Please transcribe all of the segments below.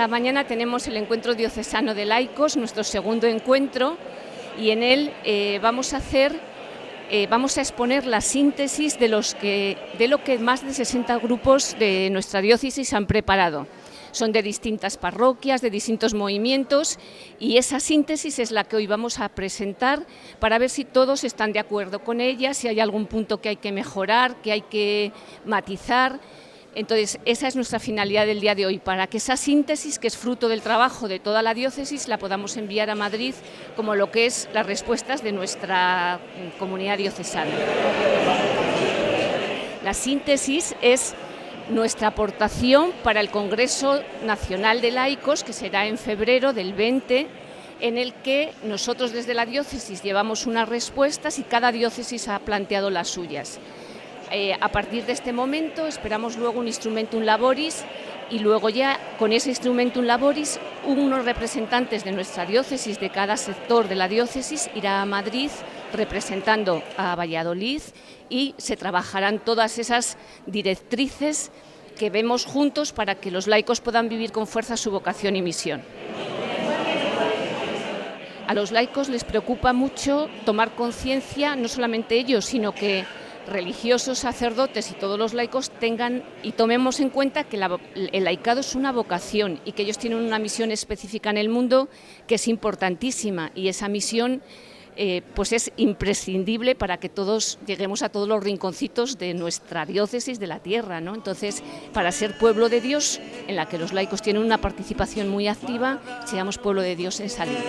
Esta mañana tenemos el Encuentro Diocesano de Laicos, nuestro segundo encuentro, y en él vamos a exponer la síntesis de lo que más de 60 grupos de nuestra diócesis han preparado. Son de distintas parroquias, de distintos movimientos, y esa síntesis es la que hoy vamos a presentar para ver si todos están de acuerdo con ella, si hay algún punto que hay que mejorar, que hay que matizar. Entonces, esa es nuestra finalidad del día de hoy, para que esa síntesis, que es fruto del trabajo de toda la diócesis, la podamos enviar a Madrid como lo que es las respuestas de nuestra comunidad diocesana. La síntesis es nuestra aportación para el Congreso Nacional de Laicos, que será en febrero del 20, en el que nosotros desde la diócesis llevamos unas respuestas y cada diócesis ha planteado las suyas. A partir de este momento esperamos luego un instrumentum laboris, y luego ya con ese instrumentum laboris unos representantes de nuestra diócesis, de cada sector de la diócesis, irá a Madrid representando a Valladolid, y se trabajarán todas esas directrices que vemos juntos para que los laicos puedan vivir con fuerza su vocación y misión. A los laicos les preocupa mucho tomar conciencia, no solamente ellos, sino que religiosos, sacerdotes y todos los laicos tengan y tomemos en cuenta que el laicado es una vocación y que ellos tienen una misión específica en el mundo que es importantísima, y esa misión pues es imprescindible para que todos lleguemos a todos los rinconcitos de nuestra diócesis, de la tierra, ¿no? Entonces, para ser pueblo de Dios, en la que los laicos tienen una participación muy activa, seamos pueblo de Dios en salida.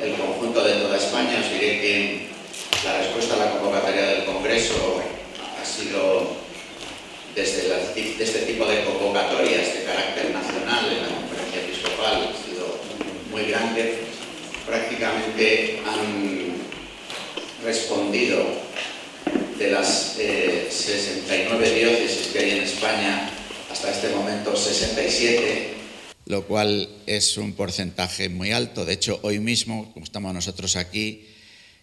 El conjunto de toda España, os diré que la respuesta a la convocatoria del Congreso ha sido, desde este tipo de convocatorias de carácter nacional en la Conferencia Episcopal, ha sido muy grande. Prácticamente han respondido de las 69 diócesis que hay en España, hasta este momento 67, lo cual es un porcentaje muy alto. De hecho, hoy mismo, como estamos nosotros aquí,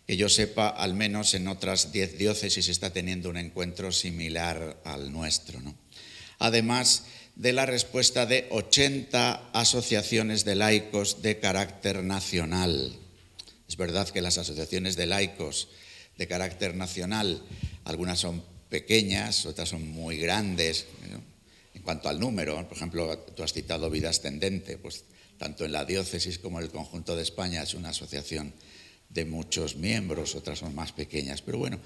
que yo sepa, al menos en otras 10 diócesis está teniendo un encuentro similar al nuestro, ¿no? Además de la respuesta de 80 asociaciones de laicos de carácter nacional. Es verdad que las asociaciones de laicos de carácter nacional, algunas son pequeñas, otras son muy grandes, ¿no? En cuanto al número, por ejemplo, tú has citado Vida Ascendente, pues tanto en la diócesis como en el conjunto de España es una asociación de muchos miembros, otras son más pequeñas. Pero bueno,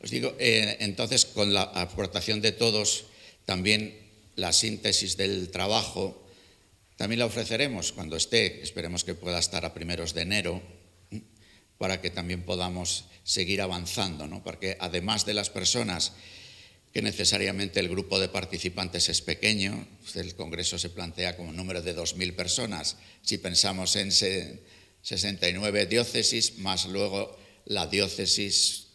os digo, entonces con la aportación de todos, también la síntesis del trabajo, también la ofreceremos cuando esté, esperemos que pueda estar a primeros de enero, para que también podamos seguir avanzando, ¿no? Porque además de las personas que necesariamente el grupo de participantes es pequeño, el Congreso se plantea como un número de 2.000 personas, si pensamos en 69 diócesis, más luego la diócesis,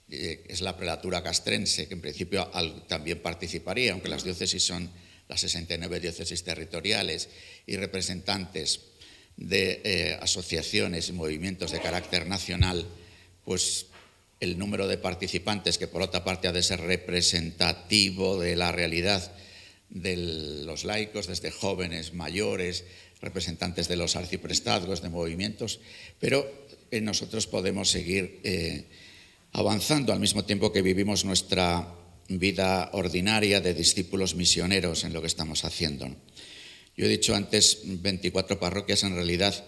es la prelatura castrense, que en principio también participaría, aunque las diócesis son las 69 diócesis territoriales, y representantes de asociaciones y movimientos de carácter nacional, pues el número de participantes, que por otra parte ha de ser representativo de la realidad de los laicos, desde jóvenes, mayores, representantes de los arciprestazgos, de movimientos, pero nosotros podemos seguir avanzando al mismo tiempo que vivimos nuestra vida ordinaria de discípulos misioneros en lo que estamos haciendo, ¿no? Yo he dicho antes 24 parroquias, en realidad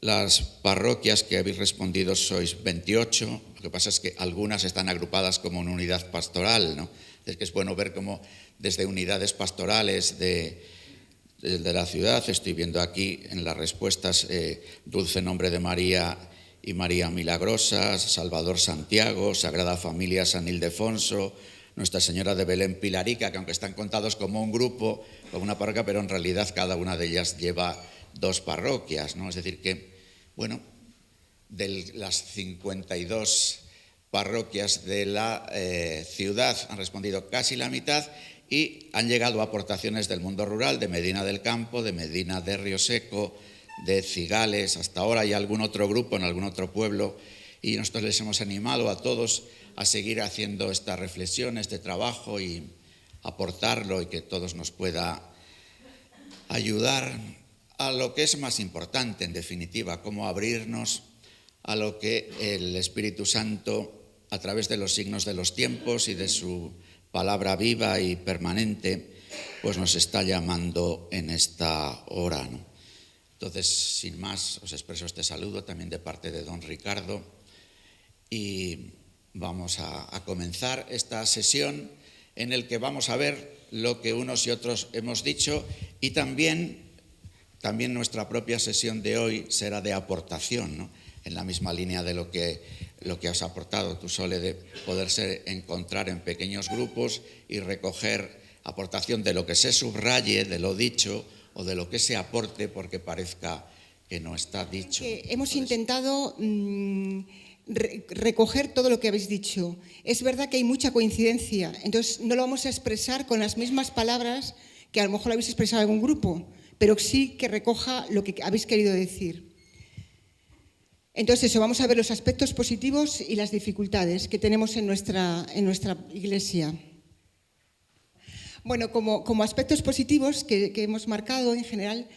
las parroquias que habéis respondido sois 28, lo que pasa es que algunas están agrupadas como una unidad pastoral, ¿no? Es que es bueno ver cómo desde unidades pastorales de la ciudad, estoy viendo aquí en las respuestas Dulce Nombre de María y María Milagrosa, Salvador Santiago, Sagrada Familia San Ildefonso, Nuestra Señora de Belén Pilarica, que aunque están contados como un grupo, como una parroquia, pero en realidad cada una de ellas lleva 2 parroquias, ¿no? Es decir que, bueno, de las 52 parroquias de la ciudad han respondido casi la mitad, y han llegado aportaciones del mundo rural, de Medina del Campo, de Medina de Río Seco, de Cigales, hasta ahora hay algún otro grupo en algún otro pueblo, y nosotros les hemos animado a todos a seguir haciendo esta reflexión, este trabajo y aportarlo y que todos nos pueda ayudar a lo que es más importante, en definitiva, cómo abrirnos a lo que el Espíritu Santo, a través de los signos de los tiempos y de su palabra viva y permanente, pues nos está llamando en esta hora, ¿no? Entonces, sin más, os expreso este saludo también de parte de don Ricardo y vamos a comenzar esta sesión en el que vamos a ver lo que unos y otros hemos dicho y también nuestra propia sesión de hoy será de aportación, ¿no? En la misma línea de lo que has aportado tú, Sole, de poderse encontrar en pequeños grupos y recoger aportación de lo que se subraye, de lo dicho o de lo que se aporte porque parezca que no está dicho. Hemos intentado recoger todo lo que habéis dicho. Es verdad que hay mucha coincidencia, entonces no lo vamos a expresar con las mismas palabras que a lo mejor lo habéis expresado en algún grupo, pero sí que recoja lo que habéis querido decir. Entonces eso, vamos a ver los aspectos positivos y las dificultades que tenemos en nuestra Iglesia. Bueno, como aspectos positivos que hemos marcado en general,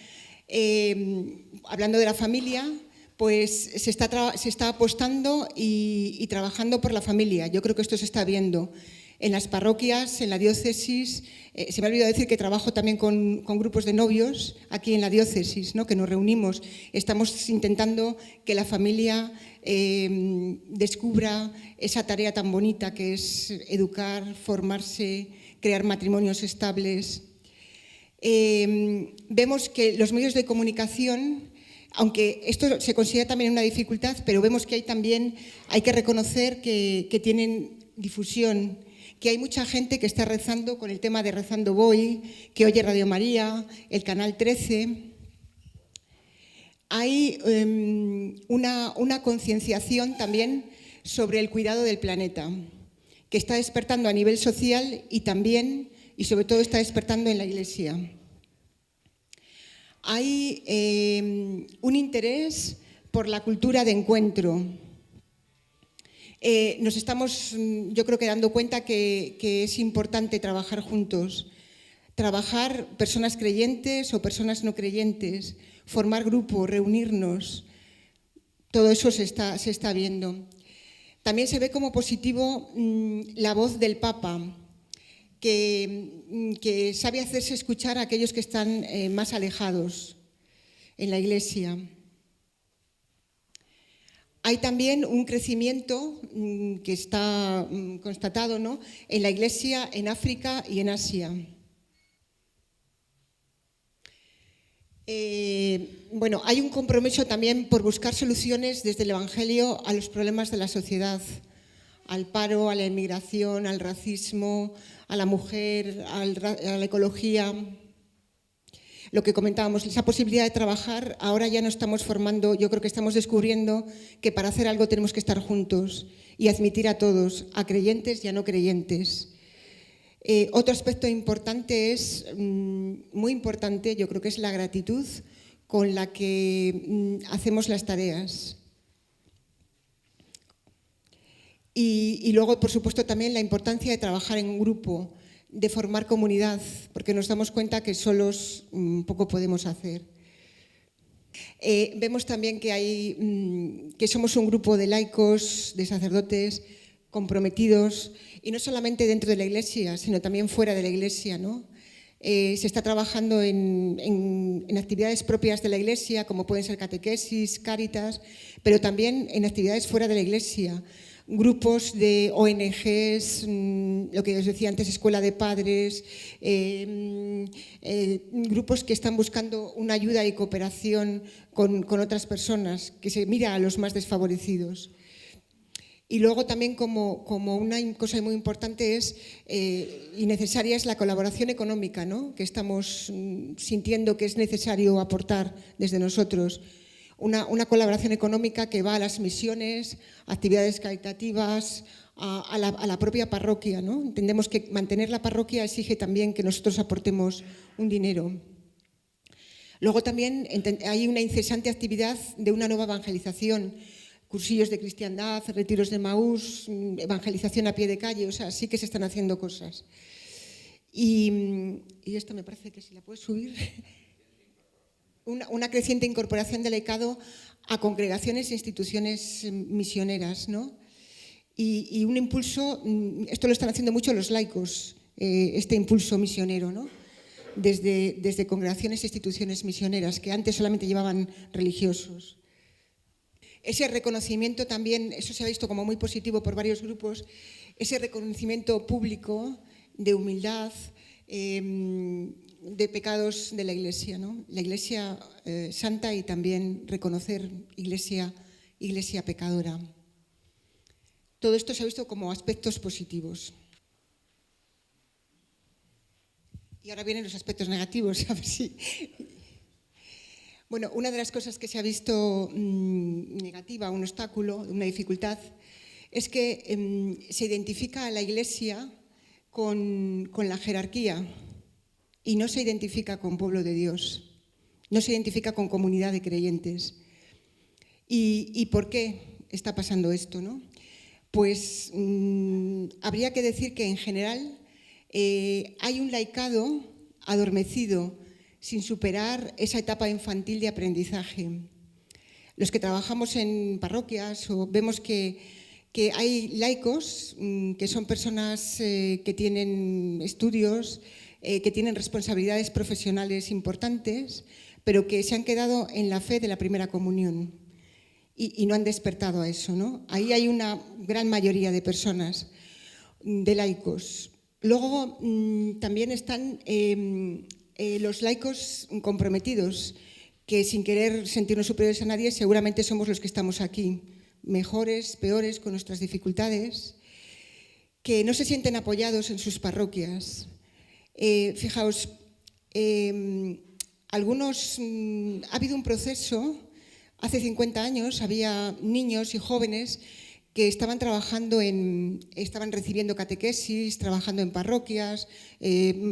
hablando de la familia, pues se está apostando y trabajando por la familia. Yo creo que esto se está viendo en las parroquias, en la diócesis. Se me ha olvidado decir que trabajo también con grupos de novios aquí en la diócesis, ¿no? Que nos reunimos. Estamos intentando que la familia descubra esa tarea tan bonita que es educar, formarse, crear matrimonios estables. Vemos que los medios de comunicación, aunque esto se considera también una dificultad, pero vemos que hay que reconocer que tienen difusión, que hay mucha gente que está rezando con el tema de Rezando Voy, que oye Radio María, el Canal 13. Hay una concienciación también sobre el cuidado del planeta, que está despertando a nivel social y también, y sobre todo, está despertando en la Iglesia. Hay un interés por la cultura de encuentro. Nos estamos, yo creo que dando cuenta que es importante trabajar juntos, trabajar personas creyentes o personas no creyentes, formar grupos, reunirnos, todo eso se está viendo. También se ve como positivo la voz del Papa, que sabe hacerse escuchar a aquellos que están más alejados en la Iglesia. Hay también un crecimiento que está constatado, ¿no?, en la Iglesia en África y en Asia. Bueno, hay un compromiso también por buscar soluciones desde el Evangelio a los problemas de la sociedad, al paro, a la inmigración, al racismo, a la mujer, a la ecología. Lo que comentábamos, esa posibilidad de trabajar, ahora ya no estamos formando, yo creo que estamos descubriendo que para hacer algo tenemos que estar juntos y admitir a todos, a creyentes y a no creyentes. Otro aspecto importante muy importante, yo creo que es la gratitud con la que hacemos las tareas. Y luego, por supuesto, también la importancia de trabajar en un grupo, de formar comunidad, porque nos damos cuenta que solos poco podemos hacer. Vemos también que somos un grupo de laicos, de sacerdotes comprometidos, y no solamente dentro de la Iglesia, sino también fuera de la Iglesia, ¿no? Se está trabajando en actividades propias de la Iglesia, como pueden ser catequesis, cáritas, pero también en actividades fuera de la Iglesia. Grupos de ONGs, lo que os decía antes, escuela de padres, grupos que están buscando una ayuda y cooperación con otras personas, que se mira a los más desfavorecidos. Y luego también como una cosa muy importante y necesaria es la colaboración económica, ¿no?, que estamos sintiendo que es necesario aportar desde nosotros. Una colaboración económica que va a las misiones, actividades caritativas, a la propia parroquia, ¿no? Entendemos que mantener la parroquia exige también que nosotros aportemos un dinero. Luego también hay una incesante actividad de una nueva evangelización. cursillos de cristiandad, retiros de Maús, evangelización a pie de calle, o sea, sí que se están haciendo cosas. Y esto me parece que si la puedes subir, una creciente incorporación del laicado a congregaciones e instituciones misioneras, ¿no? Y un impulso, esto lo están haciendo mucho los laicos, este impulso misionero, ¿no? Desde congregaciones e instituciones misioneras, que antes solamente llevaban religiosos. Ese reconocimiento también, eso se ha visto como muy positivo por varios grupos, ese reconocimiento público de humildad, de pecados de la Iglesia, ¿no? La Iglesia santa y también reconocer Iglesia pecadora. Todo esto se ha visto como aspectos positivos. Y ahora vienen los aspectos negativos, a ver si... Bueno, una de las cosas que se ha visto negativa, un obstáculo, una dificultad, es que se identifica a la Iglesia con la jerarquía y no se identifica con pueblo de Dios, no se identifica con comunidad de creyentes. ¿Y por qué está pasando esto, no? Pues habría que decir que en general hay un laicado adormecido sin superar esa etapa infantil de aprendizaje. Los que trabajamos en parroquias vemos que hay laicos que son personas que tienen estudios, que tienen responsabilidades profesionales importantes, pero que se han quedado en la fe de la primera comunión y no han despertado a eso, ¿no? Ahí hay una gran mayoría de personas, de laicos. Luego también están los laicos comprometidos, que sin querer sentirnos superiores a nadie, seguramente somos los que estamos aquí, mejores, peores, con nuestras dificultades, que no se sienten apoyados en sus parroquias. Fijaos, ha habido un proceso, hace 50 años había niños y jóvenes que estaban estaban recibiendo catequesis, trabajando en parroquias,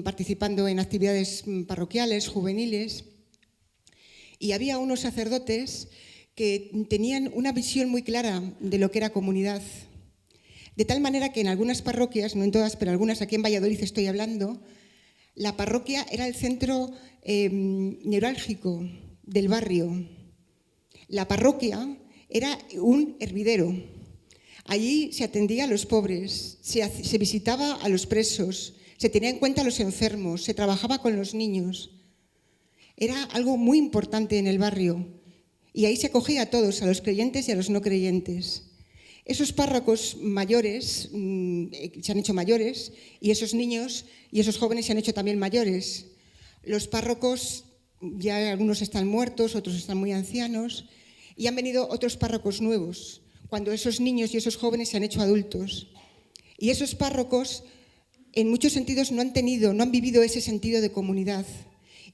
participando en actividades parroquiales, juveniles. Y había unos sacerdotes que tenían una visión muy clara de lo que era comunidad. De tal manera que en algunas parroquias, no en todas, pero algunas, aquí en Valladolid estoy hablando, la parroquia era el centro neurálgico del barrio. La parroquia era un hervidero. Allí se atendía a los pobres, se visitaba a los presos, se tenía en cuenta a los enfermos, se trabajaba con los niños. Era algo muy importante en el barrio y ahí se acogía a todos, a los creyentes y a los no creyentes. Esos párrocos mayores se han hecho mayores y esos niños y esos jóvenes se han hecho también mayores. Los párrocos, ya algunos están muertos, otros están muy ancianos y han venido otros párrocos nuevos, cuando esos niños y esos jóvenes se han hecho adultos. Y esos párrocos, en muchos sentidos, no han vivido ese sentido de comunidad.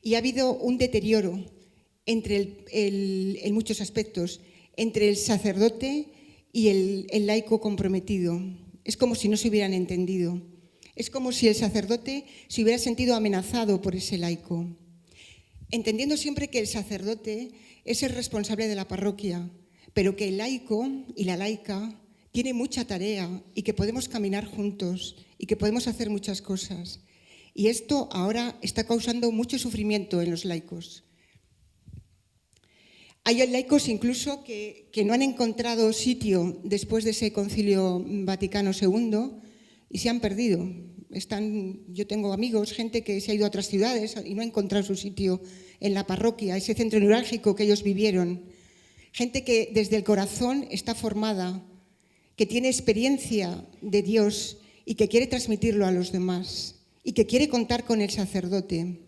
Y ha habido un deterioro en muchos aspectos, entre el sacerdote y el laico comprometido. Es como si no se hubieran entendido. Es como si el sacerdote se hubiera sentido amenazado por ese laico. Entendiendo siempre que el sacerdote es el responsable de la parroquia, pero que el laico y la laica tienen mucha tarea y que podemos caminar juntos y que podemos hacer muchas cosas. Y esto ahora está causando mucho sufrimiento en los laicos. Hay laicos incluso que no han encontrado sitio después de ese Concilio Vaticano II y se han perdido. Yo tengo amigos, gente que se ha ido a otras ciudades y no ha encontrado su sitio en la parroquia, ese centro neurálgico que ellos vivieron. Gente que desde el corazón está formada, que tiene experiencia de Dios y que quiere transmitirlo a los demás y que quiere contar con el sacerdote.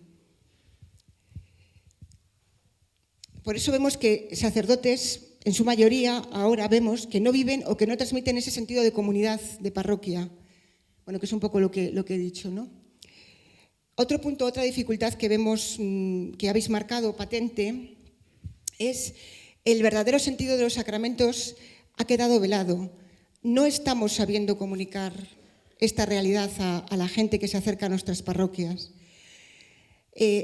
Por eso vemos que sacerdotes, en su mayoría, ahora vemos que no viven o que no transmiten ese sentido de comunidad, de parroquia. Bueno, que es un poco lo que he dicho, ¿no? Otro punto, otra dificultad que vemos, que habéis marcado patente, es el verdadero sentido de los sacramentos ha quedado velado. No estamos sabiendo comunicar esta realidad a la gente que se acerca a nuestras parroquias.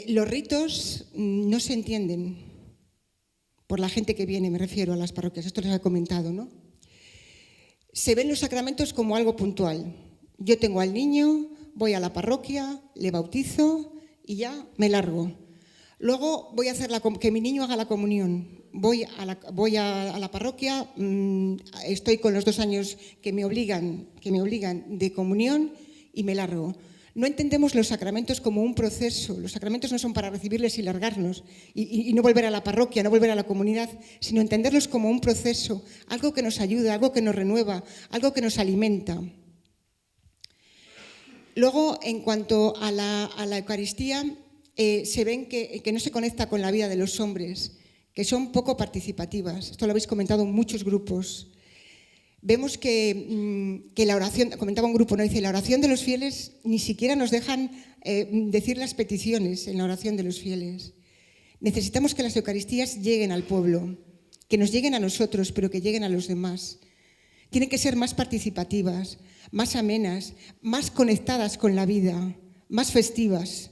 Los ritos no se entienden. por la gente que viene, me refiero a las parroquias, esto les he comentado, ¿no? Se ven los sacramentos como algo puntual. Yo tengo al niño, voy a la parroquia, le bautizo y ya me largo. Luego voy a hacer que mi niño haga la comunión. Voy a la parroquia, estoy con los 2 años que me obligan de comunión y me largo. No entendemos los sacramentos como un proceso. Los sacramentos no son para recibirles y largarnos y no volver a la parroquia, no volver a la comunidad, sino entenderlos como un proceso, algo que nos ayuda, algo que nos renueva, algo que nos alimenta. Luego, en cuanto a la Eucaristía, se ven que no se conecta con la vida de los hombres, que son poco participativas. Esto lo habéis comentado en muchos grupos. Vemos que la oración, comentaba un grupo, ¿no? Dice, la oración de los fieles ni siquiera nos dejan decir las peticiones en la oración de los fieles. Necesitamos que las Eucaristías lleguen al pueblo, que nos lleguen a nosotros, pero que lleguen a los demás. Tienen que ser más participativas, más amenas, más conectadas con la vida, más festivas.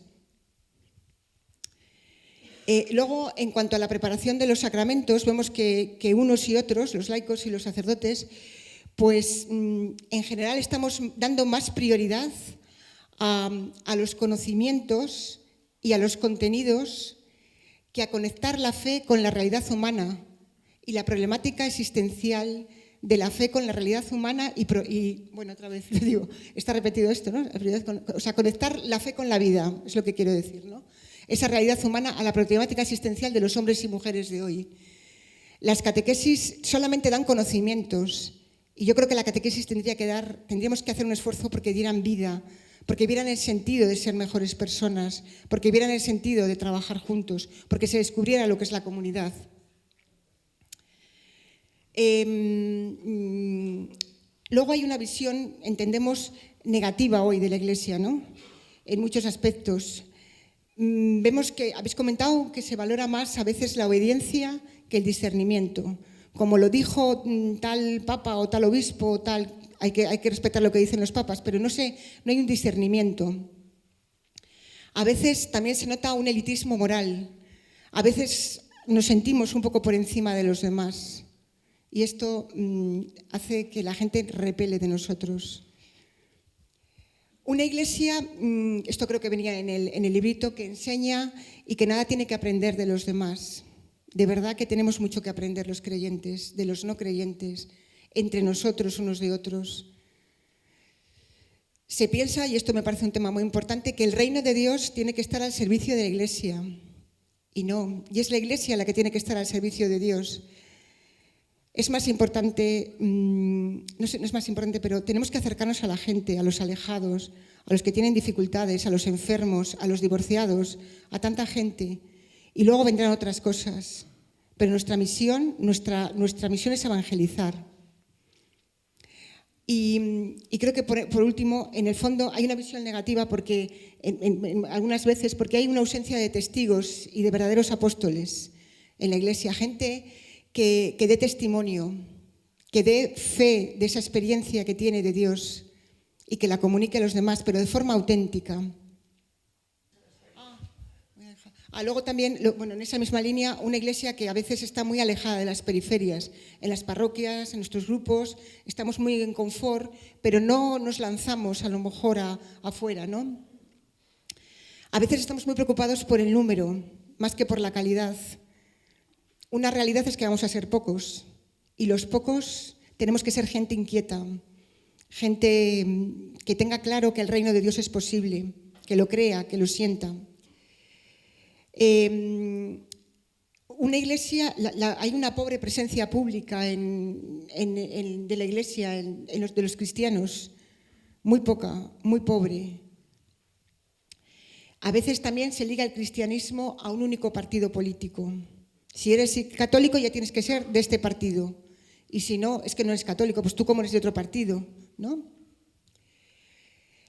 Luego, en cuanto a la preparación de los sacramentos, vemos que unos y otros, los laicos y los sacerdotes, pues en general estamos dando más prioridad a los conocimientos y a los contenidos que a conectar la fe con la realidad humana y la problemática existencial de la fe con la realidad humana y bueno, otra vez digo, está repetido esto, ¿no? O sea, conectar la fe con la vida, es lo que quiero decir, ¿no? Esa realidad humana a la problemática existencial de los hombres y mujeres de hoy. Las catequesis solamente dan conocimientos y yo creo que la catequesis tendríamos que hacer un esfuerzo porque dieran vida, porque vieran el sentido de ser mejores personas, porque vieran el sentido de trabajar juntos, porque se descubriera lo que es la comunidad. Luego hay una visión, entendemos, negativa hoy de la Iglesia, ¿no? En muchos aspectos. Vemos que habéis comentado que se valora más a veces la obediencia que el discernimiento. Como lo dijo tal papa o tal obispo, hay que respetar lo que dicen los papas, pero no hay un discernimiento. A veces también se nota un elitismo moral. A veces nos sentimos un poco por encima de los demás. Y esto hace que la gente repele de nosotros. Una iglesia, esto creo que venía en el librito, que enseña y que nada tiene que aprender de los demás. De verdad que tenemos mucho que aprender los creyentes, de los no creyentes, entre nosotros unos de otros. Se piensa, y esto me parece un tema muy importante, que el reino de Dios tiene que estar al servicio de la iglesia. Y no, y es la iglesia la que tiene que estar al servicio de Dios. Es más importante, no es más importante, pero tenemos que acercarnos a la gente, a los alejados, a los que tienen dificultades, a los enfermos, a los divorciados, a tanta gente. Y luego vendrán otras cosas. Pero nuestra misión es evangelizar. Y creo que por último, en el fondo, hay una visión negativa porque algunas veces porque hay una ausencia de testigos y de verdaderos apóstoles en la Iglesia. Gente que dé testimonio, que dé fe de esa experiencia que tiene de Dios y que la comunique a los demás, pero de forma auténtica. Luego también, en esa misma línea, una iglesia que a veces está muy alejada de las periferias. En las parroquias, en nuestros grupos, estamos muy en confort, pero no nos lanzamos a lo mejor afuera, ¿no? A veces estamos muy preocupados por el número, más que por la calidad. Una realidad es que vamos a ser pocos y los pocos tenemos que ser gente inquieta, gente que tenga claro que el reino de Dios es posible, que lo crea, que lo sienta. Una iglesia, hay una pobre presencia pública de la iglesia, de los cristianos, muy poca, muy pobre. A veces también se liga el cristianismo a un único partido político. Si eres católico ya tienes que ser de este partido. Y si no, es que no eres católico, pues tú como eres de otro partido, ¿no?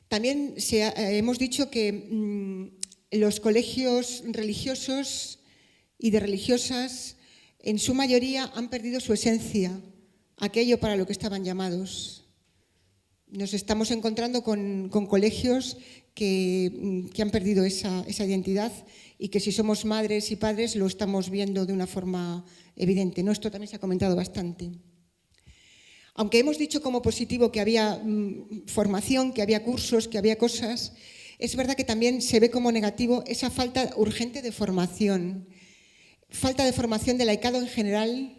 También hemos dicho que los colegios religiosos y de religiosas en su mayoría han perdido su esencia, aquello para lo que estaban llamados. Nos estamos encontrando con colegios que han perdido esa identidad y que si somos madres y padres lo estamos viendo de una forma evidente, ¿no? Esto también se ha comentado bastante. Aunque hemos dicho como positivo que había formación, que había cursos, que había cosas, es verdad que también se ve como negativo esa falta urgente de formación. Falta de formación del laicado en general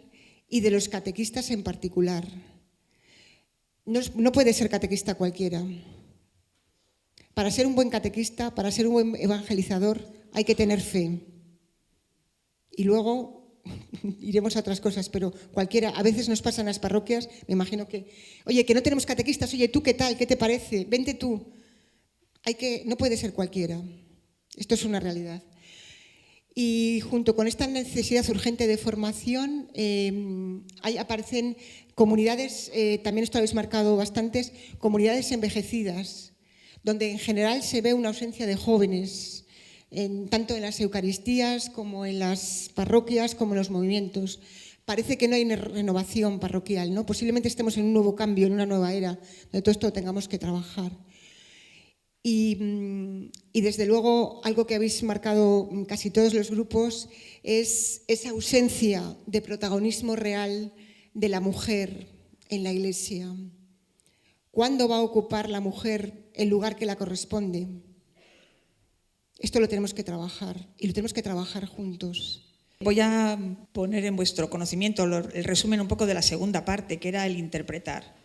y de los catequistas en particular. No puede ser catequista cualquiera. Para ser un buen catequista, para ser un buen evangelizador, hay que tener fe. Y luego iremos a otras cosas, pero cualquiera, a veces nos pasa en las parroquias, me imagino que, oye, que no tenemos catequistas, oye, ¿tú qué tal? ¿Qué te parece? Vente tú. No puede ser cualquiera. Esto es una realidad. Y junto con esta necesidad urgente de formación, aparecen comunidades, también esto lo habéis marcado bastantes, comunidades envejecidas, donde en general se ve una ausencia de jóvenes, tanto en las Eucaristías como en las parroquias, como en los movimientos. Parece que no hay renovación parroquial, ¿no? Posiblemente estemos en un nuevo cambio, en una nueva era, donde todo esto lo tengamos que trabajar. Y desde luego, algo que habéis marcado casi todos los grupos es esa ausencia de protagonismo real de la mujer en la Iglesia. ¿Cuándo va a ocupar la mujer el lugar que la corresponde? Esto lo tenemos que trabajar y lo tenemos que trabajar juntos. Voy a poner en vuestro conocimiento el resumen un poco de la segunda parte, que era el interpretar.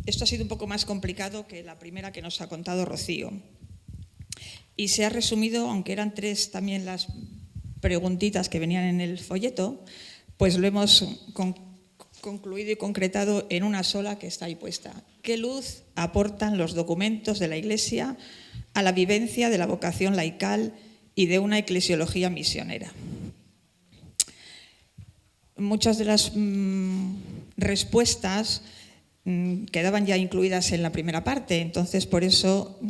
Esto ha sido un poco más complicado que la primera que nos ha contado Rocío. Y se ha resumido, aunque eran 3 también las preguntitas que venían en el folleto, pues lo hemos concluido y concretado en una sola que está ahí puesta. ¿Qué luz aportan los documentos de la Iglesia a la vivencia de la vocación laical y de una eclesiología misionera? Muchas de las respuestas quedaban ya incluidas en la primera parte, entonces por eso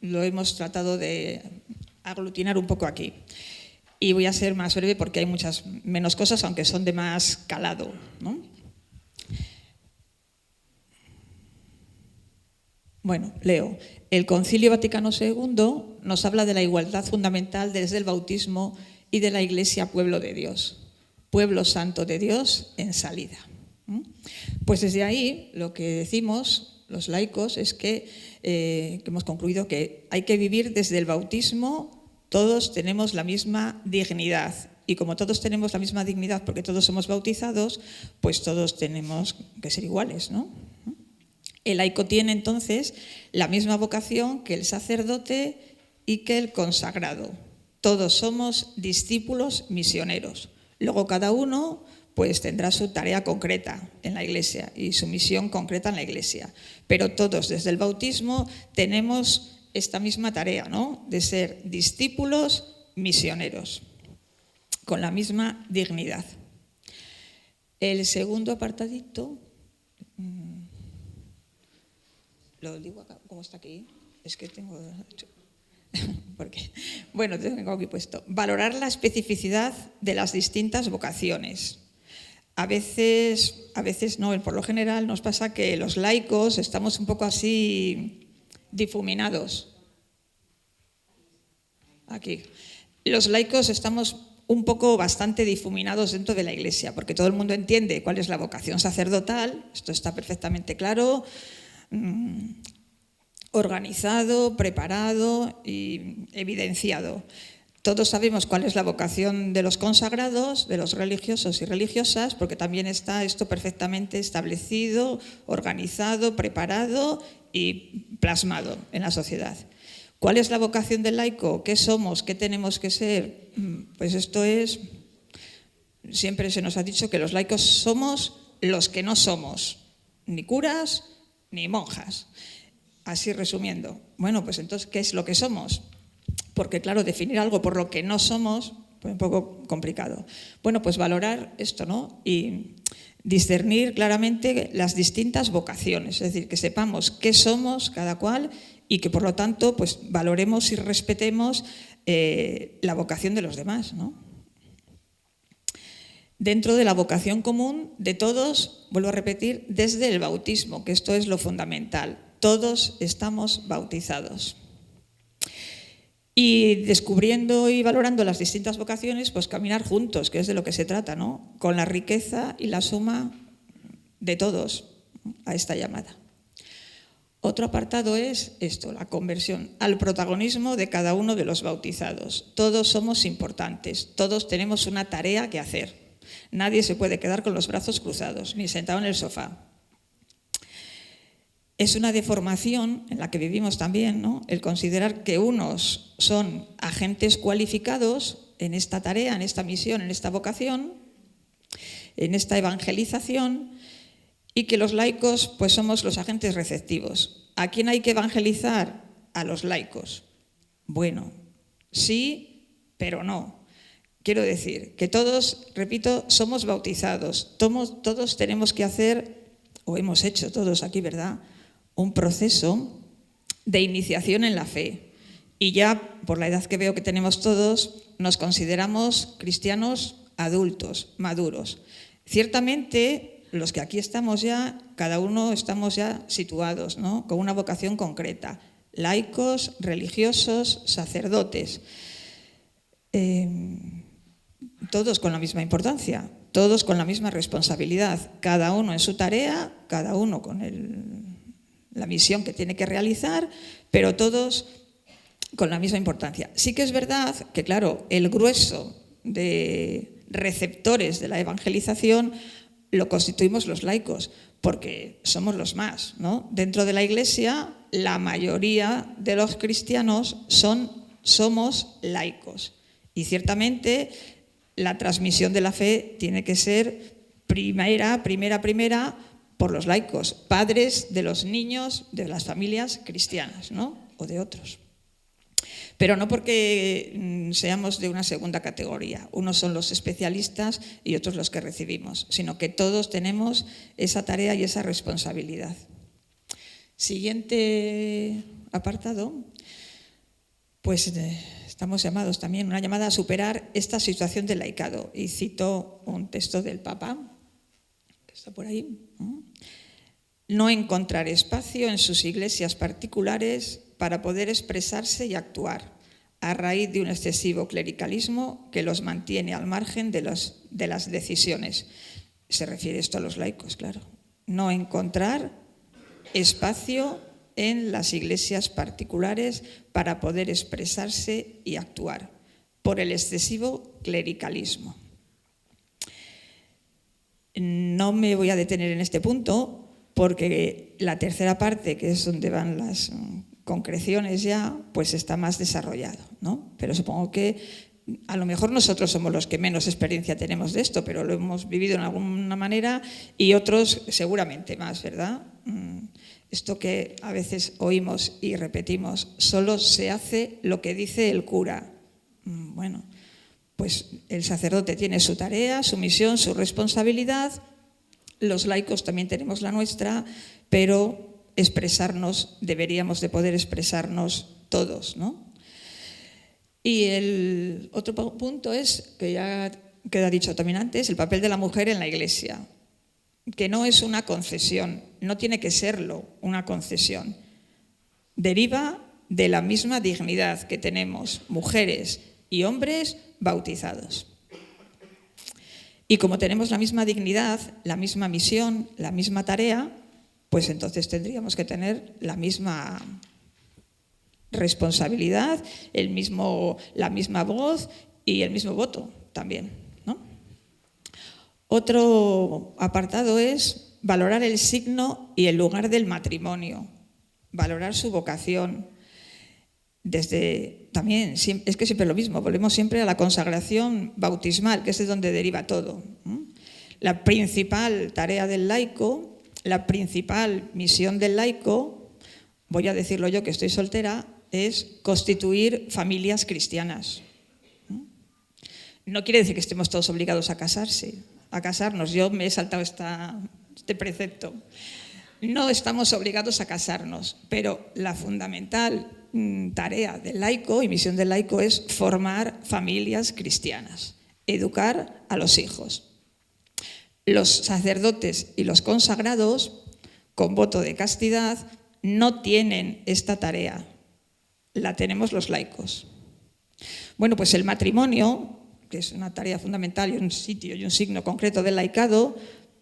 lo hemos tratado de aglutinar un poco aquí. Y voy a ser más breve porque hay muchas menos cosas, aunque son de más calado, ¿no? Bueno, leo. El Concilio Vaticano II nos habla de la igualdad fundamental desde el bautismo y de la Iglesia pueblo de Dios, pueblo santo de Dios en salida. Pues desde ahí lo que decimos los laicos es que hemos concluido que hay que vivir desde el bautismo, todos tenemos la misma dignidad y como todos tenemos la misma dignidad porque todos somos bautizados, pues todos tenemos que ser iguales, ¿no? El laico tiene entonces la misma vocación que el sacerdote y que el consagrado. Todos somos discípulos misioneros. Luego cada uno pues tendrá su tarea concreta en la Iglesia y su misión concreta en la Iglesia. Pero todos desde el bautismo tenemos esta misma tarea, ¿no? De ser discípulos misioneros, con la misma dignidad. El segundo apartadito, lo digo acá, ¿cómo está aquí? Es que tengo... Porque, bueno, tengo aquí puesto. Valorar la especificidad de las distintas vocaciones. A veces no, por lo general nos pasa que los laicos estamos un poco así difuminados. Aquí. Los laicos estamos un poco bastante difuminados dentro de la Iglesia, porque todo el mundo entiende cuál es la vocación sacerdotal, esto está perfectamente claro, organizado, preparado y evidenciado. Todos sabemos cuál es la vocación de los consagrados, de los religiosos y religiosas, porque también está esto perfectamente establecido, organizado, preparado y plasmado en la sociedad. ¿Cuál es la vocación del laico? ¿Qué somos? ¿Qué tenemos que ser? Pues esto es, siempre se nos ha dicho que los laicos somos los que no somos, ni curas ni monjas. Así resumiendo. Bueno, pues entonces, ¿qué es lo que somos? Porque claro, definir algo por lo que no somos, pues un poco complicado. Bueno, pues valorar esto, ¿no? Y discernir claramente las distintas vocaciones, es decir, que sepamos qué somos cada cual y que por lo tanto pues valoremos y respetemos la vocación de los demás, ¿no? Dentro de la vocación común de todos, vuelvo a repetir, desde el bautismo, que esto es lo fundamental. todos estamos bautizados. Y descubriendo y valorando las distintas vocaciones, pues caminar juntos, que es de lo que se trata, ¿no? Con la riqueza y la suma de todos a esta llamada. Otro apartado es esto, la conversión al protagonismo de cada uno de los bautizados. Todos somos importantes, todos tenemos una tarea que hacer. Nadie se puede quedar con los brazos cruzados, ni sentado en el sofá. Es una deformación en la que vivimos también, ¿no? El considerar que unos son agentes cualificados en esta tarea, en esta misión, en esta vocación, en esta evangelización, y que los laicos pues somos los agentes receptivos. ¿A quién hay que evangelizar? A los laicos. Bueno, sí, pero no. Quiero decir que todos, repito, somos bautizados. Todos tenemos que hacer, o hemos hecho todos aquí, ¿verdad?, un proceso de iniciación en la fe. Y ya, por la edad que veo que tenemos todos, nos consideramos cristianos adultos, maduros. Ciertamente, los que aquí estamos ya, cada uno estamos ya situados, ¿no?, con una vocación concreta. Laicos, religiosos, sacerdotes. Todos con la misma importancia, todos con la misma responsabilidad, cada uno en su tarea, cada uno con la misión que tiene que realizar, pero todos con la misma importancia. Sí que es verdad que, claro, el grueso de receptores de la evangelización lo constituimos los laicos, porque somos los más, ¿no? Dentro de la Iglesia, la mayoría de los cristianos somos laicos. Y ciertamente la transmisión de la fe tiene que ser primera por los laicos, padres de los niños de las familias cristianas, ¿no?, o de otros. Pero no porque seamos de una segunda categoría, unos son los especialistas y otros los que recibimos, sino que todos tenemos esa tarea y esa responsabilidad. Siguiente apartado, pues estamos llamados también, una llamada a superar esta situación del laicado. Y cito un texto del Papa, que está por ahí. No encontrar espacio en sus iglesias particulares para poder expresarse y actuar, a raíz de un excesivo clericalismo que los mantiene al margen de las decisiones. Se refiere esto a los laicos, claro. No encontrar espacio en las iglesias particulares para poder expresarse y actuar, por el excesivo clericalismo. No me voy a detener en este punto, porque la tercera parte, que es donde van las concreciones ya, pues está más desarrollado, ¿no? Pero supongo que a lo mejor nosotros somos los que menos experiencia tenemos de esto, pero lo hemos vivido en alguna manera y otros seguramente más, ¿verdad? Esto que a veces oímos y repetimos, solo se hace lo que dice el cura. Bueno, pues el sacerdote tiene su tarea, su misión, su responsabilidad. Los laicos también tenemos la nuestra, pero deberíamos de poder expresarnos todos, ¿no? Y el otro punto es, que ya queda dicho también antes, el papel de la mujer en la Iglesia, que no es una concesión, no tiene que serlo una concesión. Deriva de la misma dignidad que tenemos mujeres y hombres bautizados. Y como tenemos la misma dignidad, la misma misión, la misma tarea, pues entonces tendríamos que tener la misma responsabilidad, la misma voz y el mismo voto también, ¿no? Otro apartado es valorar el signo y el lugar del matrimonio, valorar su vocación. También, es que siempre lo mismo, volvemos siempre a la consagración bautismal, que es de donde deriva todo. La principal tarea del laico, la principal misión del laico, voy a decirlo yo que estoy soltera, es constituir familias cristianas. No quiere decir que estemos todos obligados a casarnos. Yo me he saltado este precepto. No estamos obligados a casarnos, pero la fundamental tarea del laico y misión del laico es formar familias cristianas, educar a los hijos. Los sacerdotes y los consagrados, con voto de castidad, no tienen esta tarea, la tenemos los laicos. Bueno, pues el matrimonio, que es una tarea fundamental y un sitio y un signo concreto del laicado,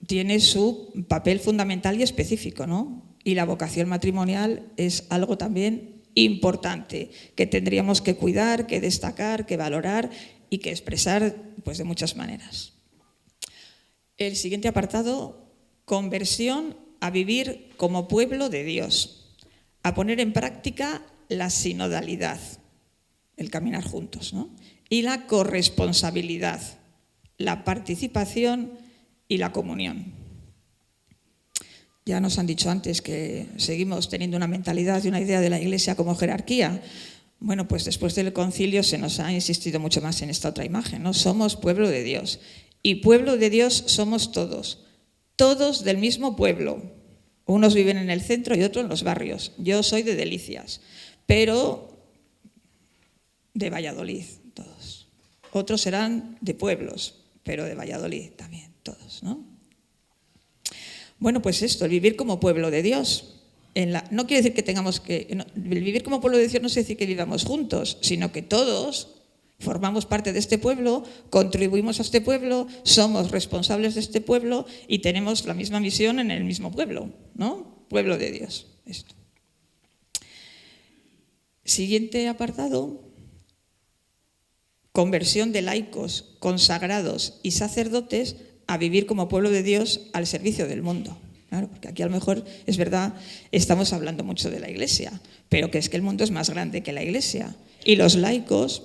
tiene su papel fundamental y específico, ¿no? Y la vocación matrimonial es algo también importante que tendríamos que cuidar, que destacar, que valorar y que expresar pues, de muchas maneras. El siguiente apartado, conversión a vivir como pueblo de Dios, a poner en práctica la sinodalidad, el caminar juntos, ¿no? Y la corresponsabilidad, la participación y la comunión. Ya nos han dicho antes que seguimos teniendo una mentalidad y una idea de la Iglesia como jerarquía. Bueno, pues después del concilio se nos ha insistido mucho más en esta otra imagen, ¿no? Somos pueblo de Dios. Y pueblo de Dios somos todos, todos del mismo pueblo. Unos viven en el centro y otros en los barrios. Yo soy de Delicias, pero de Valladolid, todos. Otros serán de pueblos, pero de Valladolid también, todos, ¿no? Bueno, pues esto, el vivir como pueblo de Dios. No quiere decir que tengamos que... el vivir como pueblo de Dios no quiere decir que vivamos juntos, sino que todos formamos parte de este pueblo, contribuimos a este pueblo, somos responsables de este pueblo y tenemos la misma misión en el mismo pueblo, ¿no? Pueblo de Dios. Esto. Siguiente apartado. Conversión de laicos, consagrados y sacerdotes a vivir como pueblo de Dios al servicio del mundo. Claro, porque aquí a lo mejor, es verdad, estamos hablando mucho de la Iglesia, pero que es que el mundo es más grande que la Iglesia. Y los laicos,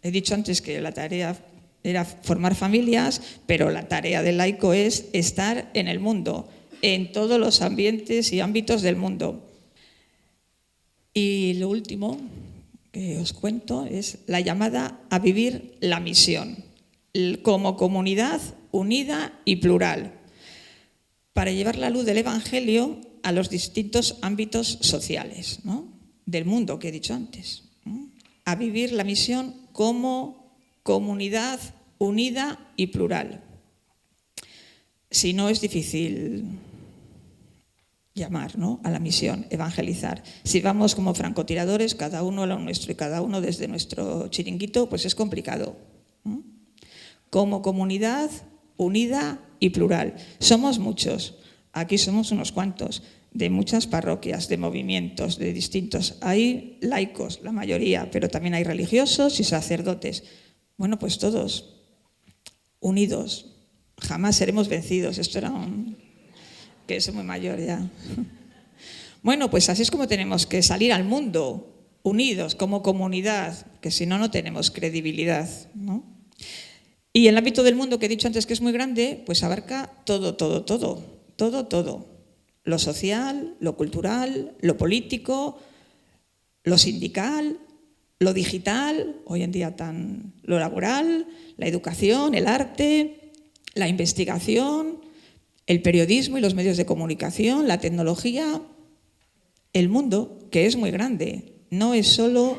he dicho antes que la tarea era formar familias, pero la tarea del laico es estar en el mundo, en todos los ambientes y ámbitos del mundo. Y lo último que os cuento es la llamada a vivir la misión, como comunidad unida y plural, para llevar la luz del Evangelio a los distintos ámbitos sociales, ¿no? Del mundo que he dicho antes, ¿no? A vivir la misión como comunidad unida y plural. Si no, es difícil llamar, ¿no?, a la misión, evangelizar. Si vamos como francotiradores, cada uno a lo nuestro y cada uno desde nuestro chiringuito, pues es complicado. Como comunidad unida y plural. Somos muchos, aquí somos unos cuantos, de muchas parroquias, de movimientos, de distintos. Hay laicos, la mayoría, pero también hay religiosos y sacerdotes. Bueno, pues todos unidos. Jamás seremos vencidos. Esto era que es muy mayor ya. Bueno, pues así es como tenemos que salir al mundo, unidos, como comunidad, que si no, no tenemos credibilidad, ¿no? Y el ámbito del mundo que he dicho antes que es muy grande, pues abarca todo. Lo social, lo cultural, lo político, lo sindical, lo digital, hoy en día lo laboral, la educación, el arte, la investigación, el periodismo y los medios de comunicación, la tecnología, el mundo, que es muy grande. No es solo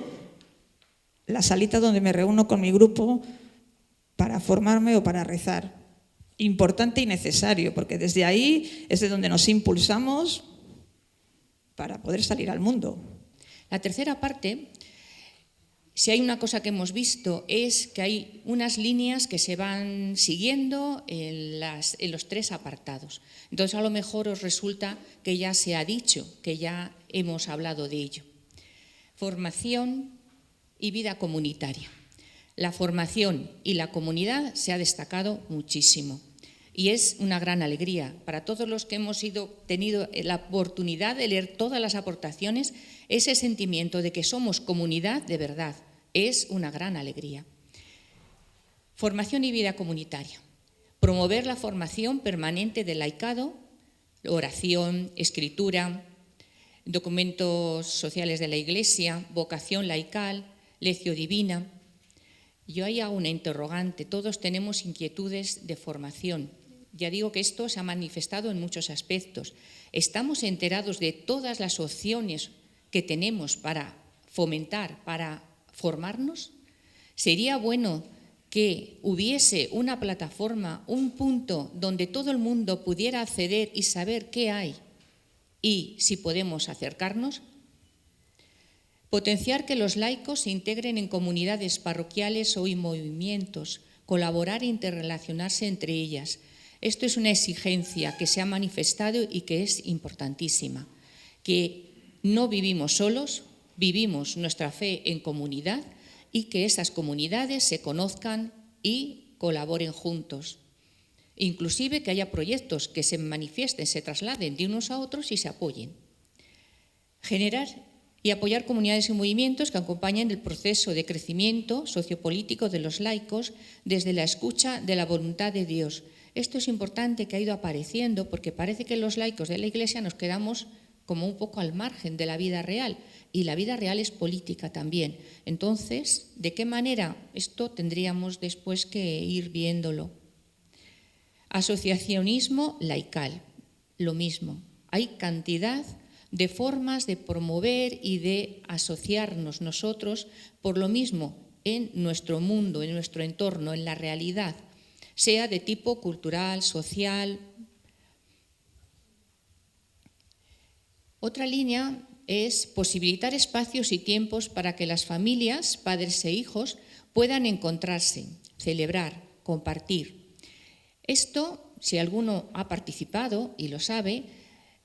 la salita donde me reúno con mi grupo para formarme o para rezar. Importante y necesario, porque desde ahí es de donde nos impulsamos para poder salir al mundo. La tercera parte, si hay una cosa que hemos visto, es que hay unas líneas que se van siguiendo en los tres apartados. Entonces, a lo mejor os resulta que ya se ha dicho, que ya hemos hablado de ello. Formación y vida comunitaria. La formación y la comunidad se ha destacado muchísimo y es una gran alegría para todos los que hemos tenido la oportunidad de leer todas las aportaciones. Ese sentimiento de que somos comunidad de verdad es una gran alegría. Formación y vida comunitaria. Promover la formación permanente del laicado, oración, escritura, documentos sociales de la Iglesia, vocación laical, lección divina. Yo ahí hago una interrogante. Todos tenemos inquietudes de formación. Ya digo que esto se ha manifestado en muchos aspectos. ¿Estamos enterados de todas las opciones que tenemos para fomentar, para formarnos? Sería bueno que hubiese una plataforma, un punto donde todo el mundo pudiera acceder y saber qué hay y si podemos acercarnos. Potenciar que los laicos se integren en comunidades parroquiales o en movimientos, colaborar e interrelacionarse entre ellas. Esto es una exigencia que se ha manifestado y que es importantísima, que no vivimos solos, vivimos nuestra fe en comunidad y que esas comunidades se conozcan y colaboren juntos. Inclusive que haya proyectos que se manifiesten, se trasladen de unos a otros y se apoyen. Generar y apoyar comunidades y movimientos que acompañen el proceso de crecimiento sociopolítico de los laicos desde la escucha de la voluntad de Dios. Esto es importante, que ha ido apareciendo, porque parece que los laicos de la Iglesia nos quedamos como un poco al margen de la vida real, y la vida real es política también. Entonces, ¿de qué manera? Esto tendríamos después que ir viéndolo. Asociacionismo laical, lo mismo. Hay cantidad de formas de promover y de asociarnos nosotros por lo mismo en nuestro mundo, en nuestro entorno, en la realidad, sea de tipo cultural, social. Otra línea es posibilitar espacios y tiempos para que las familias, padres e hijos, puedan encontrarse, celebrar, compartir. Esto, si alguno ha participado y lo sabe,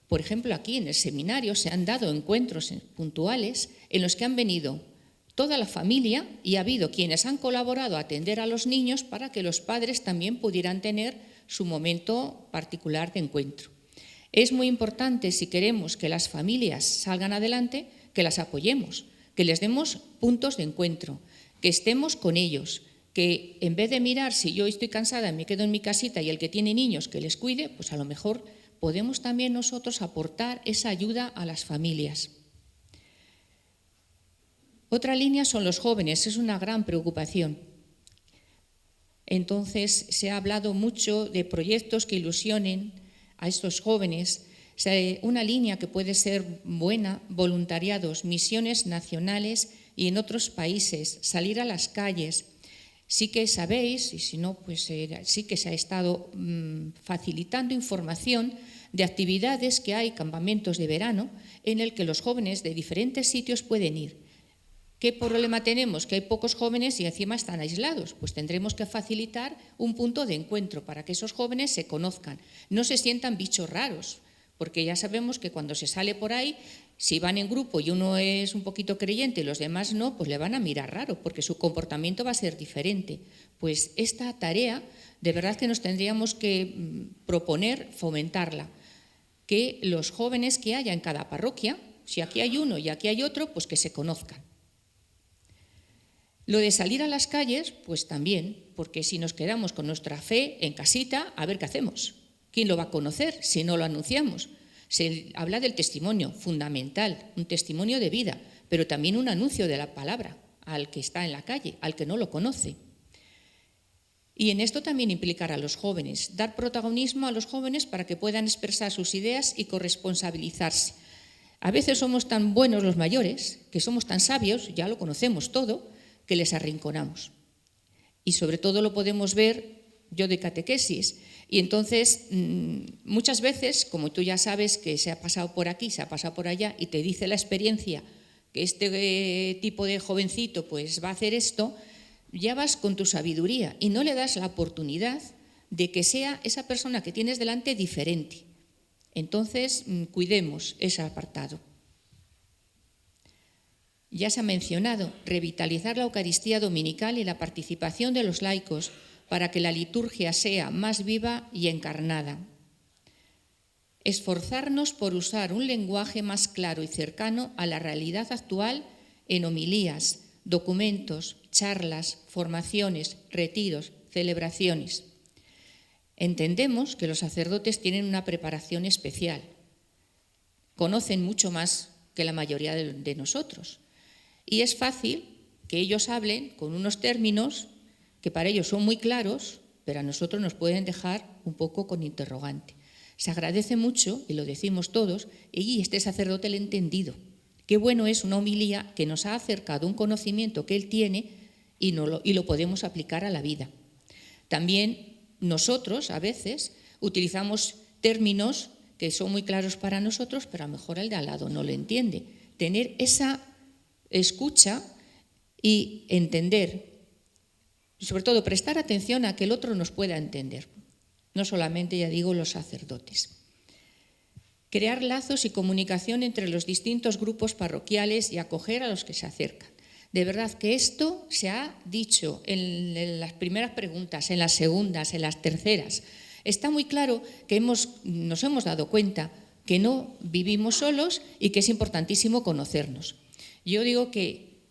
por ejemplo, aquí en el seminario se han dado encuentros puntuales en los que han venido toda la familia y ha habido quienes han colaborado a atender a los niños para que los padres también pudieran tener su momento particular de encuentro. Es muy importante, si queremos que las familias salgan adelante, que las apoyemos, que les demos puntos de encuentro, que estemos con ellos, que en vez de mirar si yo estoy cansada y me quedo en mi casita y el que tiene niños que les cuide, pues a lo mejor podemos también nosotros aportar esa ayuda a las familias. Otra línea son los jóvenes, es una gran preocupación. Entonces se ha hablado mucho de proyectos que ilusionen a estos jóvenes. Una línea que puede ser buena, voluntariados, misiones nacionales y en otros países, salir a las calles. Sí que sabéis, y si no, pues sí que se ha estado facilitando información de actividades que hay, campamentos de verano, en el que los jóvenes de diferentes sitios pueden ir. ¿Qué problema tenemos? Que hay pocos jóvenes y encima están aislados. Pues tendremos que facilitar un punto de encuentro para que esos jóvenes se conozcan, no se sientan bichos raros, porque ya sabemos que cuando se sale por ahí, si van en grupo y uno es un poquito creyente y los demás no, pues le van a mirar raro, porque su comportamiento va a ser diferente. Pues esta tarea, de verdad que nos tendríamos que proponer fomentarla, que los jóvenes que haya en cada parroquia, si aquí hay uno y aquí hay otro, pues que se conozcan. Lo de salir a las calles, pues también, porque si nos quedamos con nuestra fe en casita, a ver qué hacemos. ¿Quién lo va a conocer si no lo anunciamos? Se habla del testimonio, fundamental, un testimonio de vida, pero también un anuncio de la palabra al que está en la calle, al que no lo conoce. Y en esto también implicar a los jóvenes, dar protagonismo a los jóvenes para que puedan expresar sus ideas y corresponsabilizarse. A veces somos tan buenos los mayores, que somos tan sabios, ya lo conocemos todo, que les arrinconamos. Y sobre todo lo podemos ver, yo de catequesis, y entonces muchas veces, como tú ya sabes que se ha pasado por aquí, se ha pasado por allá, y te dice la experiencia que este tipo de jovencito pues va a hacer esto, ya vas con tu sabiduría y no le das la oportunidad de que sea esa persona que tienes delante diferente. Entonces, cuidemos ese apartado. Ya se ha mencionado, revitalizar la Eucaristía dominical y la participación de los laicos para que la liturgia sea más viva y encarnada. Esforzarnos por usar un lenguaje más claro y cercano a la realidad actual en homilías, documentos, charlas, formaciones, retiros, celebraciones. Entendemos que los sacerdotes tienen una preparación especial. Conocen mucho más que la mayoría de nosotros. Y es fácil que ellos hablen con unos términos que para ellos son muy claros, pero a nosotros nos pueden dejar un poco con interrogante. Se agradece mucho, y lo decimos todos, y este sacerdote lo ha entendido. Qué bueno es una homilía que nos ha acercado un conocimiento que él tiene y lo podemos aplicar a la vida. También nosotros, a veces, utilizamos términos que son muy claros para nosotros, pero a lo mejor el de al lado no lo entiende. Tener esa escucha y entender, sobre todo prestar atención a que el otro nos pueda entender, no solamente, ya digo, los sacerdotes. Crear lazos y comunicación entre los distintos grupos parroquiales y acoger a los que se acercan. De verdad que esto se ha dicho en las primeras preguntas, en las segundas, en las terceras. Está muy claro que nos hemos dado cuenta que no vivimos solos y que es importantísimo conocernos. Yo digo que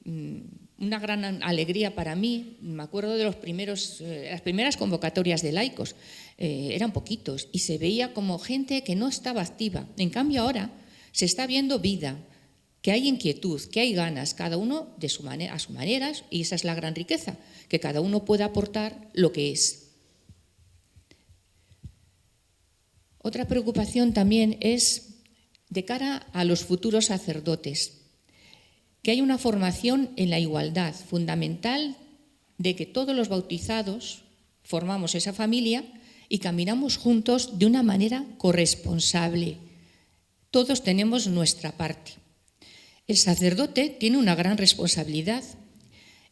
una gran alegría para mí, me acuerdo de las primeras convocatorias de laicos, eran poquitos y se veía como gente que no estaba activa. En cambio ahora se está viendo vida, que hay inquietud, que hay ganas, cada uno a sus maneras, y esa es la gran riqueza, que cada uno pueda aportar lo que es. Otra preocupación también es de cara a los futuros sacerdotes, que hay una formación en la igualdad fundamental de que todos los bautizados formamos esa familia y caminamos juntos de una manera corresponsable. Todos tenemos nuestra parte. El sacerdote tiene una gran responsabilidad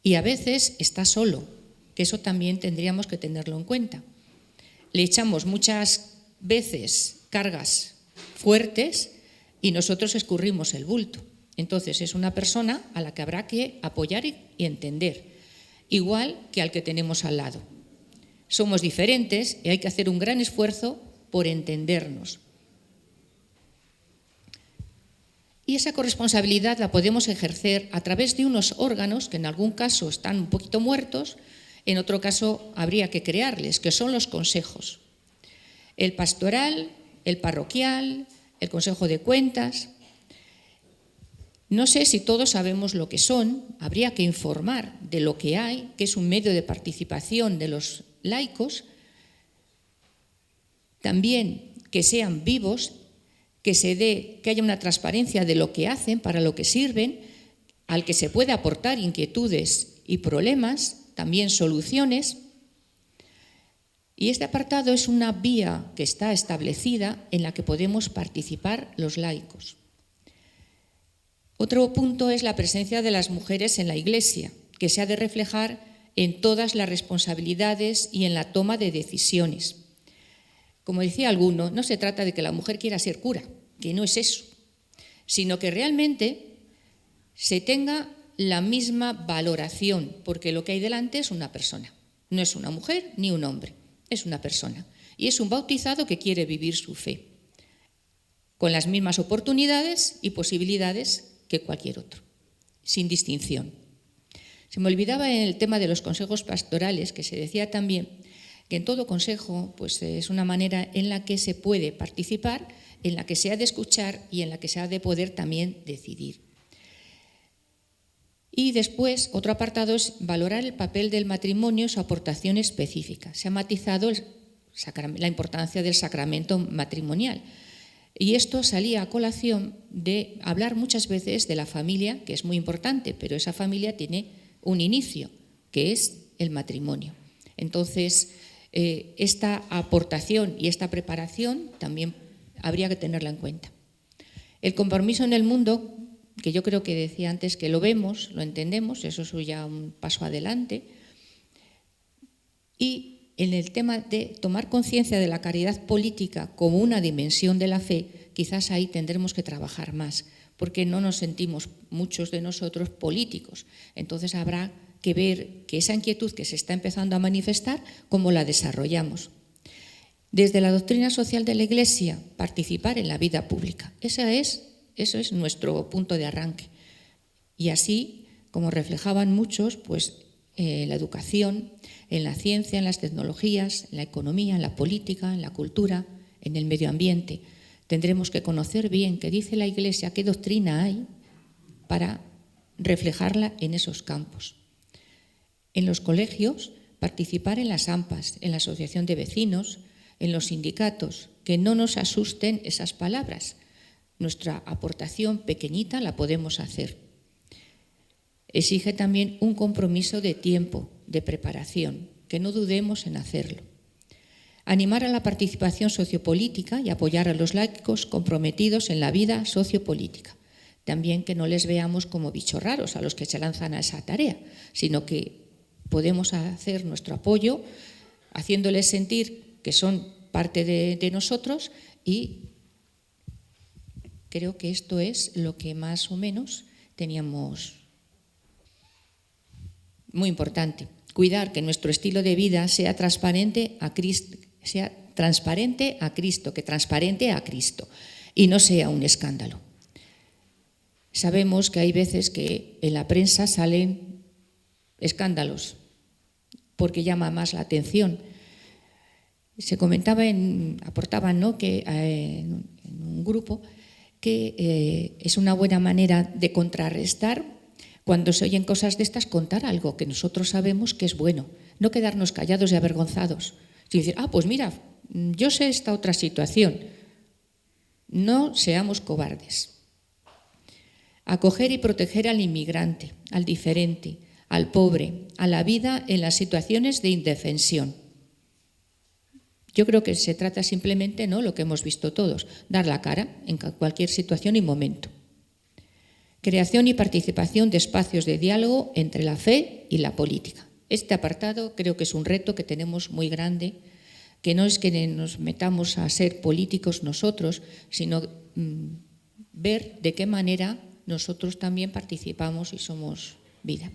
y a veces está solo, que eso también tendríamos que tenerlo en cuenta. Le echamos muchas veces cargas fuertes y nosotros escurrimos el bulto. Entonces es una persona a la que habrá que apoyar y entender, igual que al que tenemos al lado. Somos diferentes y hay que hacer un gran esfuerzo por entendernos. Y esa corresponsabilidad la podemos ejercer a través de unos órganos que en algún caso están un poquito muertos, en otro caso habría que crearles, que son los consejos. El pastoral, el parroquial, el consejo de cuentas. No sé si todos sabemos lo que son, habría que informar de lo que hay, que es un medio de participación de los laicos, también que sean vivos, que haya una transparencia de lo que hacen, para lo que sirven, al que se puede aportar inquietudes y problemas, también soluciones. Y este apartado es una vía que está establecida en la que podemos participar los laicos. Otro punto es la presencia de las mujeres en la Iglesia, que se ha de reflejar en todas las responsabilidades y en la toma de decisiones. Como decía alguno, no se trata de que la mujer quiera ser cura, que no es eso, sino que realmente se tenga la misma valoración, porque lo que hay delante es una persona, no es una mujer ni un hombre, es una persona. Y es un bautizado que quiere vivir su fe, con las mismas oportunidades y posibilidades que cualquier otro, sin distinción. Se me olvidaba en el tema de los consejos pastorales, que se decía también que en todo consejo pues, es una manera en la que se puede participar, en la que se ha de escuchar y en la que se ha de poder también decidir. Y después, otro apartado es valorar el papel del matrimonio y su aportación específica. Se ha matizado la importancia del sacramento matrimonial. Y esto salía a colación de hablar muchas veces de la familia, que es muy importante, pero esa familia tiene un inicio, que es el matrimonio. Entonces, esta aportación y esta preparación también habría que tenerla en cuenta. El compromiso en el mundo, que yo creo que decía antes que lo vemos, lo entendemos, eso es ya un paso adelante. Y en el tema de tomar conciencia de la caridad política como una dimensión de la fe, quizás ahí tendremos que trabajar más, porque no nos sentimos muchos de nosotros políticos. Entonces habrá que ver que esa inquietud que se está empezando a manifestar, cómo la desarrollamos. Desde la doctrina social de la Iglesia, participar en la vida pública. Eso es nuestro punto de arranque. Y así, como reflejaban muchos, pues la educación, en la ciencia, en las tecnologías, en la economía, en la política, en la cultura, en el medio ambiente. Tendremos que conocer bien qué dice la Iglesia, qué doctrina hay para reflejarla en esos campos. En los colegios, participar en las AMPAs, en la asociación de vecinos, en los sindicatos, que no nos asusten esas palabras. Nuestra aportación pequeñita la podemos hacer. Exige también un compromiso de tiempo, de preparación, que no dudemos en hacerlo. Animar a la participación sociopolítica y apoyar a los laicos comprometidos en la vida sociopolítica. También que no les veamos como bichos raros a los que se lanzan a esa tarea, sino que podemos hacer nuestro apoyo haciéndoles sentir que son parte de nosotros, y creo que esto es lo que más o menos teníamos muy importante. Cuidar que nuestro estilo de vida sea transparente a Cristo, que transparente a Cristo y no sea un escándalo. Sabemos que hay veces que en la prensa salen escándalos porque llama más la atención. Se comentaba, aportaban, ¿no?, que en un grupo que es una buena manera de contrarrestar cuando se oyen cosas de estas, contar algo que nosotros sabemos que es bueno, no quedarnos callados y avergonzados, sino decir, pues mira, yo sé esta otra situación. No seamos cobardes. Acoger y proteger al inmigrante, al diferente, al pobre, a la vida en las situaciones de indefensión. Yo creo que se trata simplemente, ¿no?, lo que hemos visto todos, dar la cara en cualquier situación y momento. Creación y participación de espacios de diálogo entre la fe y la política. Este apartado creo que es un reto que tenemos muy grande, que no es que nos metamos a ser políticos nosotros, sino ver de qué manera nosotros también participamos y somos vida.